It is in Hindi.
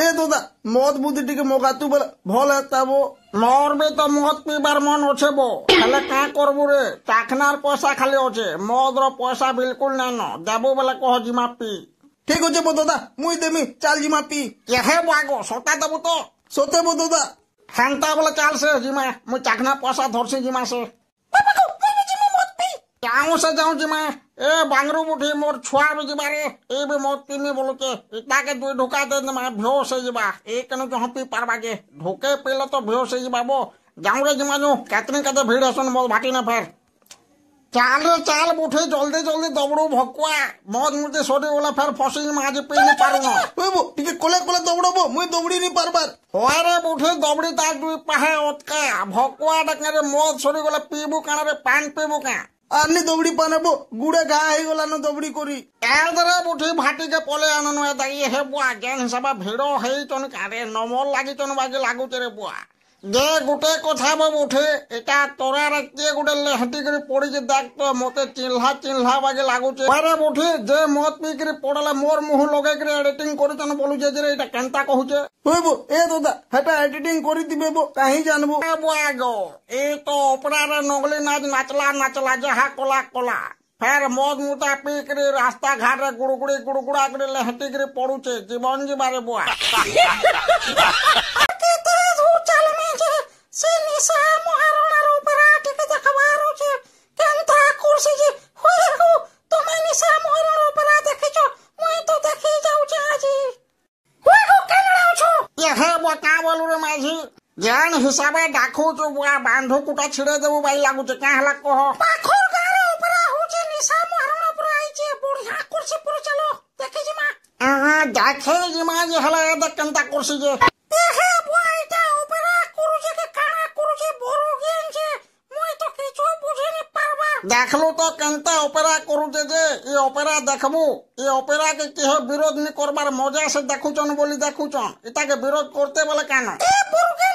ए दादा मद बुद्धि टिके मोगा तू बोले भल हेता बो मोर भी तो मद पीबार मन अच्छे बो हेले का करबू रे चाखनार पैसा खाली अच्छे मद रो पैसा बिल्कुल ना न देबो बोले कह जिमा पी ठीक अच्छे बो दादा मुई देमी चाल जिमा पी ये बागो सोता देबू तो सोते बो दादा हेंता बोले चाल से जिमा मुई चाखना पैसा धरसी जिमा से जाऊं से जाऊं जिमा ए बांगरू बुढ़ी मोर छुआ भी जिबारे ए भी मोर पीमी बोलुके इता के दुई ढुका दे मा बेहोश हो जिबा एक न जो पी पारबा के ढुके पीले तो बेहोश हो जिबा बो जाऊं रे जिमा जो केतनी कते भीड़ हसन मोर भाटी ना फेर चाल रे चाल बुढ़ी जल्दी जल्दी दौड़ू भकुआ मौत मुझे सोडी वाला फेर फसी जिमा आज पी नहीं पारू ना ओए बो टिके कोले कोले दौड़ो बो मुई दौड़ी नहीं पारबार होय रे बुढ़ी दौड़ी ता दुई पाहे ओतका भकुआ डकरे मौत सोडी वाला पीबू काना रे पान पीबू का आनी दौड़ी पाने बो गुड़े घा हो गला न दौड़ी करी एदरे बुढ़ी भाटी के पले आनन दाई हे बुआ जेन हिसाब भिड़ हेचन कारे नमल लागिचन बागे लागुचे रे बुआ जे गुटे कथा बो बुढ़े एटा तोरा रे के गुटे लेहटी करी पड़ी जे देख तो मते चिल्हा चिल्हा बागे लागुचे अरे बुढ़ी जे मत पी करी पड़ला मोर मुह लगे करी एडिटिंग करिचन बोलुचे जे एटा केनता कहूचे ओए बो ए दादा हेटा एडिटिंग करी दिबे बो काहे जानबो ए बुआ गो ए तो ओपरा रे नगली नाच नाचला नाचला जहा कोला कोला फेर मद मुता पी करी रास्ता घाट रे गुड़गुड़ा करी लेहटी करी पड़ुचे जीवन जीवारे बुआ से निशा महाराणा ऊपरा टिके देखबारो छे केनता कुर्सी जे होय हो तुमे निशा महाराणा ऊपरा देखिछो मुई तो देखि जाउ छे आजी होय हो केनडा छो ये हे बता बोलू रे माझी जान हिसाबे डाखो तो बुआ बांधो कुटा छिड़े देबो बाई लागु छे का हला कह पाखर गारे ऊपरा हो छे निशा महाराणा ऊपरा आई छे बुढ़िया कुर्सी पर चलो देखि जिमा हां देखे जिमा जे हला ए केनता कुर्सी जे ए हे बुआ इटा ऊपरा कुरुजे के देखलू तो केनता ओपेरा करूचे जे ये ओपेरा देखबू ये ओपेरा के केह विरोध नहीं करबार मजा से देखुचन बोली देखुचन इता के विरोध करते बोले कान ए पुरगे